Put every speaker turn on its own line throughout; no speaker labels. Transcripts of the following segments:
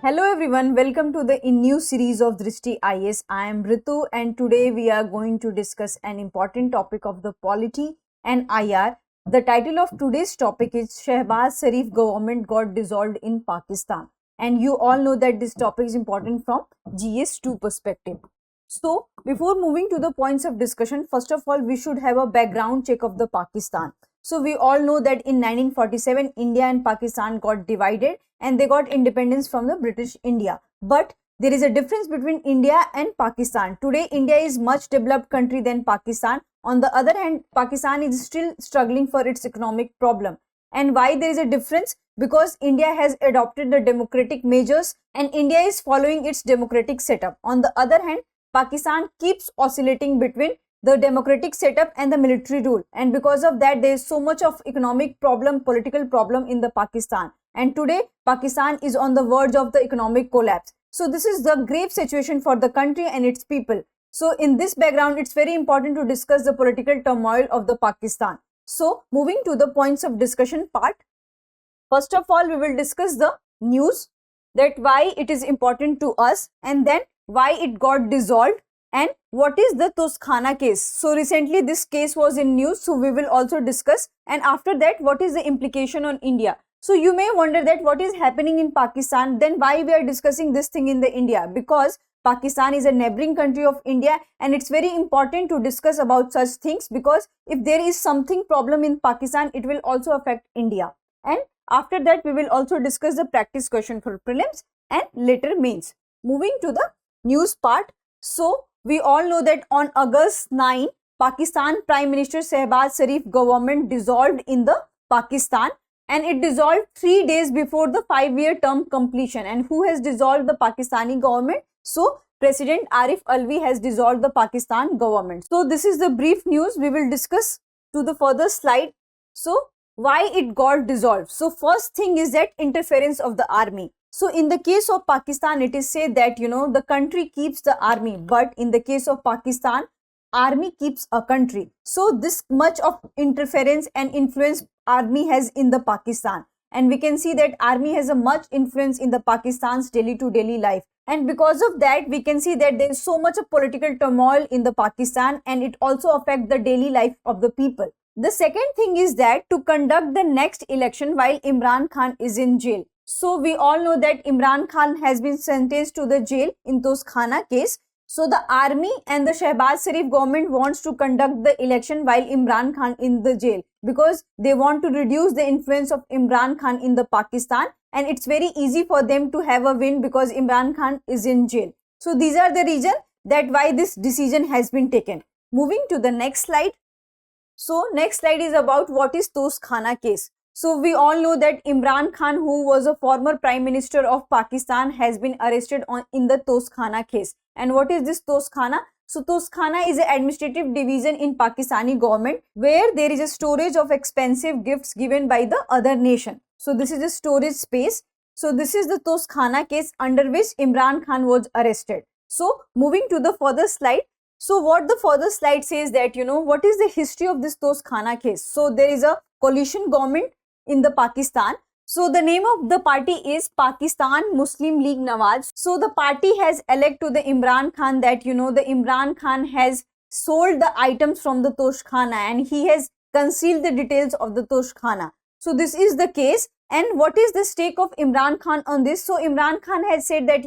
Hello everyone, welcome to the new series of Drishti IAS. I am Ritu and today we are going to discuss an important topic of the polity and IR. The title of today's topic is Shehbaz Sharif government got dissolved in Pakistan. And you all know that this topic is important from GS2 perspective. So before moving to the points of discussion, first of all, we should have a background check of the Pakistan. So we all know that in 1947, India and Pakistan got divided and they got independence from the British India. But there is a difference between India and Pakistan. Today, India is much developed country than Pakistan. On the other hand, Pakistan is still struggling for its economic problem. And why there is a difference? Because India has adopted the democratic measures and India is following its democratic setup. On the other hand, Pakistan keeps oscillating between the democratic setup and the military rule, and because of that there is so much of economic problem, political problem in the Pakistan, and today Pakistan is on the verge of the economic collapse. So this is the grave situation for the country and its people. So in this background, it's very important to discuss the political turmoil of the Pakistan. So moving to the points of discussion part, first of all we will discuss the news, that why it is important to us, and then why it got dissolved, and what is the Toskhana case. So recently this case was in news, so we will also discuss, and after that what is the implication on India. So you may wonder that what is happening in Pakistan, then why we are discussing this thing in the India, because Pakistan is a neighboring country of India and it's very important to discuss about such things, because if there is something problem in Pakistan, it will also affect India. And after that we will also discuss the practice question for prelims and later mains. Moving to the news part, so we all know that on August 9, Pakistan Prime Minister Shehbaz Sharif government dissolved in the Pakistan, and it dissolved 3 days before the 5-year term completion. And who has dissolved the Pakistani government? So President Arif Alvi has dissolved the Pakistan government. So this is the brief news. We will discuss to the further slide. So why it got dissolved? So first thing is that interference of the army. So in the case of Pakistan, it is said that, the country keeps the army, but in the case of Pakistan, army keeps a country. So this much of interference and influence army has in the Pakistan. And we can see that army has a much influence in the Pakistan's daily to daily life. And because of that, we can see that there is so much of political turmoil in the Pakistan, and it also affects the daily life of the people. The second thing is that to conduct the next election while Imran Khan is in jail. So we all know that Imran Khan has been sentenced to the jail in Toskhana case. So the army and the Shehbaz Sharif government wants to conduct the election while Imran Khan in the jail, because they want to reduce the influence of Imran Khan in the Pakistan, and it's very easy for them to have a win because Imran Khan is in jail. So these are the reasons that why this decision has been taken. Moving to the next slide. So next slide is about what is Toskhana case. So we all know that Imran Khan, who was a former Prime Minister of Pakistan, has been arrested in the Toskhana case. And what is this Toskhana? So Toskhana is an administrative division in Pakistani government where there is a storage of expensive gifts given by the other nation. So this is a storage space. So this is the Toskhana case under which Imran Khan was arrested. So moving to the further slide. So what the further slide says that, what is the history of this Toskhana case? So there is a coalition government in the Pakistan. So the name of the party is Pakistan Muslim League Nawaz. So the party has elected to the Imran Khan that, the Imran Khan has sold the items from the Toskhana and he has concealed the details of the Toskhana. So this is the case. And what is the stake of Imran Khan on this? So Imran Khan has said that,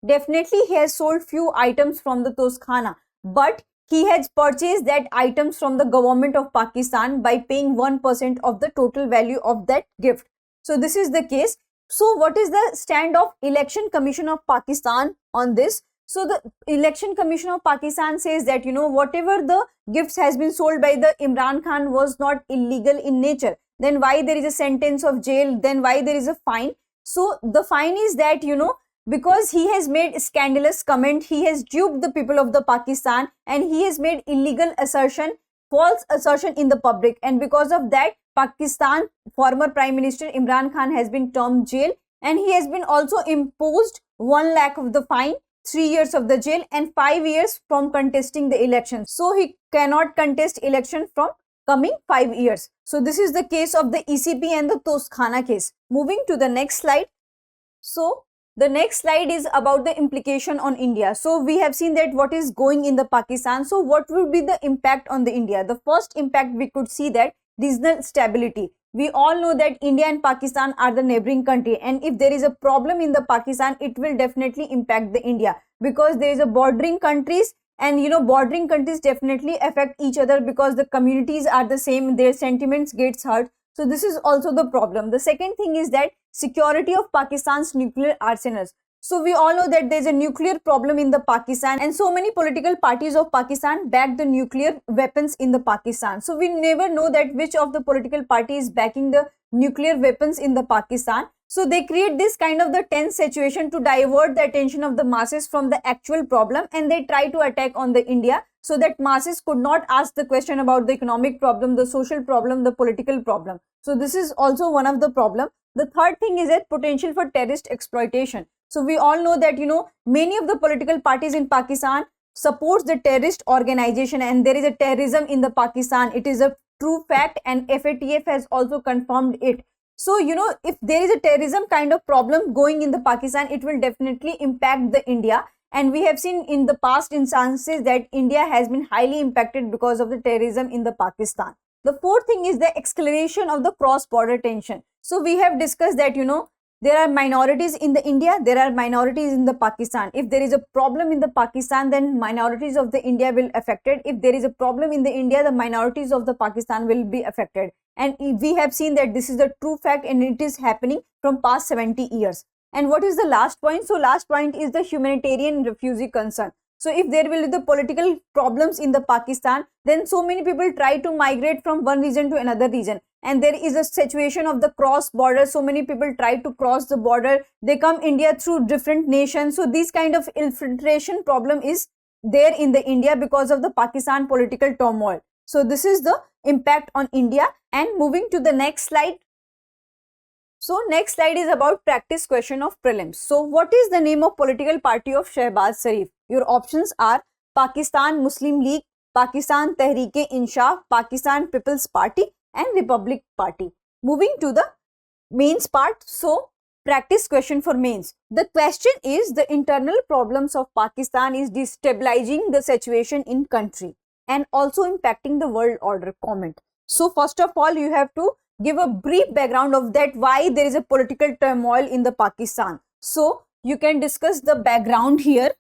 definitely he has sold few items from the Toskhana, but he has purchased that items from the government of Pakistan by paying 1% of the total value of that gift. So this is the case. So what is the stand of Election Commission of Pakistan on this? So the Election Commission of Pakistan says that, whatever the gifts has been sold by the Imran Khan was not illegal in nature. Then why there is a sentence of jail? Then why there is a fine? So the fine is that, because he has made scandalous comment, he has duped the people of the Pakistan and he has made illegal assertion, false assertion in the public, and because of that Pakistan former Prime Minister Imran Khan has been termed jail, and he has been also imposed 1 lakh of the fine, 3 years of the jail and 5 years from contesting the election. So he cannot contest election from coming 5 years. So this is the case of the ECP and the Toskhana case. Moving to the next slide. So The next slide is about the implication on India. So we have seen that what is going in the Pakistan. So what will be the impact on the India? The first impact we could see that regional stability. We all know that India and Pakistan are the neighboring country, and if there is a problem in the Pakistan, it will definitely impact the India, because there is a bordering countries, and bordering countries definitely affect each other because the communities are the same, their sentiments gets hurt. So this is also the problem. The second thing is that security of Pakistan's nuclear arsenals. So we all know that there is a nuclear problem in the Pakistan, and so many political parties of Pakistan back the nuclear weapons in the Pakistan. So we never know that which of the political party is backing the nuclear weapons in the Pakistan. So they create this kind of the tense situation to divert the attention of the masses from the actual problem, and they try to attack on the India so that masses could not ask the question about the economic problem, the social problem, the political problem. So this is also one of the problem. The third thing is that potential for terrorist exploitation. So we all know that many of the political parties in Pakistan supports the terrorist organization, and there is a terrorism in the Pakistan. It is a true fact, and FATF has also confirmed it. So if there is a terrorism kind of problem going in the Pakistan, it will definitely impact the India. And we have seen in the past instances that India has been highly impacted because of the terrorism in the Pakistan. The fourth thing is the acceleration of the cross-border tension. So we have discussed that there are minorities in the India, there are minorities in the Pakistan. If there is a problem in the Pakistan, then minorities of the India will affected. If there is a problem in the India, the minorities of the Pakistan will be affected. And we have seen that this is the true fact, and it is happening from past 70 years. And what is the last point? So last point is the humanitarian refugee concern. So if there will be the political problems in the Pakistan, then so many people try to migrate from one region to another region. And there is a situation of the cross border. So many people try to cross the border. They come India through different nations. So this kind of infiltration problem is there in the India because of the Pakistan political turmoil. So this is the impact on India. And moving to the next slide. So next slide is about practice question of prelims. So what is the name of political party of Shehbaz Sharif? Your options are Pakistan Muslim League, Pakistan Tehreek-e-Insaf, Pakistan People's Party, and Republic Party. Moving to the mains part. So practice question for mains. The question is, the internal problems of Pakistan is destabilizing the situation in country and also impacting the world order. Comment. So first of all, you have to give a brief background of that, why there is a political turmoil in the Pakistan. So you can discuss the background here.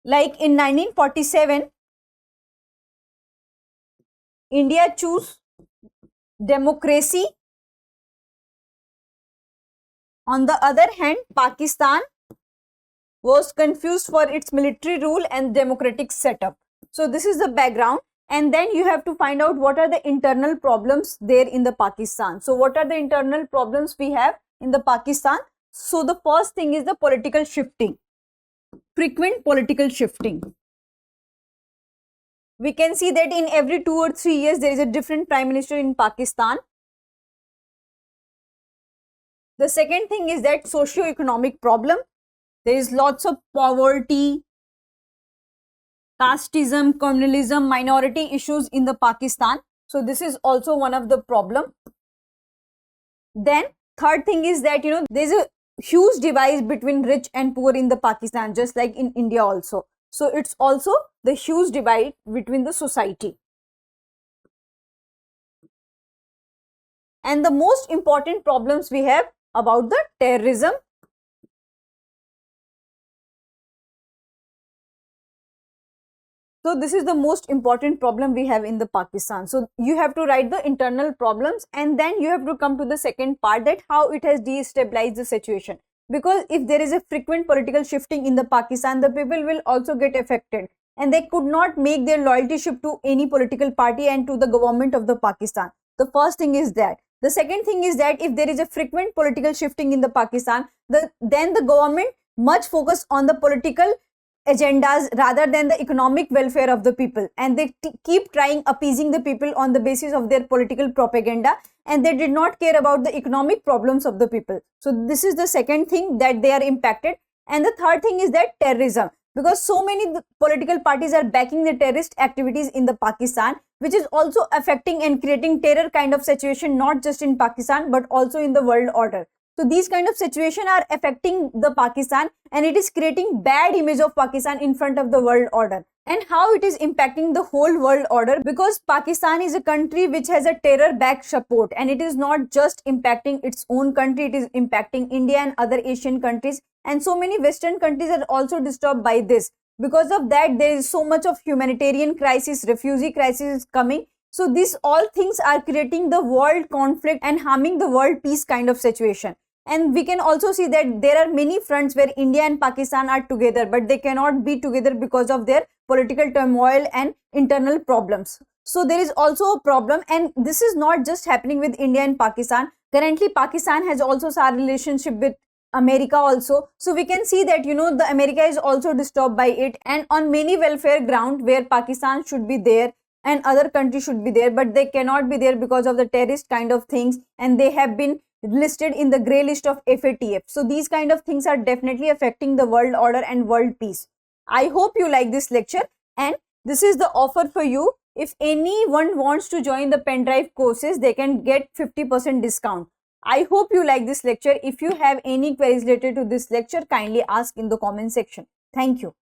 Like in 1947, India chose democracy. On the other hand, Pakistan was confused for its military rule and democratic setup. So this is the background. And then you have to find out what are the internal problems there in the Pakistan. So what are the internal problems we have in the Pakistan? So the first thing is the political shifting, frequent political shifting. We can see that in every 2 or 3 years, there is a different prime minister in Pakistan. The second thing is that socio-economic problem. There is lots of poverty, casteism, communalism, minority issues in the Pakistan. So this is also one of the problem. Then third thing is that there is a huge divide between rich and poor in the Pakistan, just like in India also. So it's also the huge divide between the society. And the most important problems we have about the terrorism. So this is the most important problem we have in the Pakistan. So you have to write the internal problems, and then you have to come to the second part, that how it has destabilized the situation. Because if there is a frequent political shifting in the Pakistan, the people will also get affected, and they could not make their loyalty shift to any political party and to the government of the Pakistan. The first thing is that. The second thing is that if there is a frequent political shifting in the Pakistan, then the government much focus on the political agendas rather than the economic welfare of the people, and they keep trying appeasing the people on the basis of their political propaganda, and they did not care about the economic problems of the people. So this is the second thing, that they are impacted. And the third thing is that terrorism, because so many political parties are backing the terrorist activities in the Pakistan, which is also affecting and creating terror kind of situation, not just in Pakistan but also in the world order. So these kind of situation are affecting the Pakistan, and it is creating bad image of Pakistan in front of the world order. And how it is impacting the whole world order, because Pakistan is a country which has a terror back support, and it is not just impacting its own country, it is impacting India and other Asian countries, and so many Western countries are also disturbed by this. Because of that, there is so much of humanitarian crisis, refugee crisis is coming. So these all things are creating the world conflict and harming the world peace kind of situation. And we can also see that there are many fronts where India and Pakistan are together, but they cannot be together because of their political turmoil and internal problems. So there is also a problem, and this is not just happening with India and Pakistan. Currently, Pakistan has also a relationship with America also. So we can see that, the America is also disturbed by it, and on many welfare ground where Pakistan should be there and other countries should be there, but they cannot be there because of the terrorist kind of things, and they have been listed in the grey list of FATF. So these kind of things are definitely affecting the world order and world peace. I hope you like this lecture, and this is the offer for you. If anyone wants to join the pen drive courses, they can get 50% discount. I hope you like this lecture. If you have any queries related to this lecture, kindly ask in the comment section. Thank you.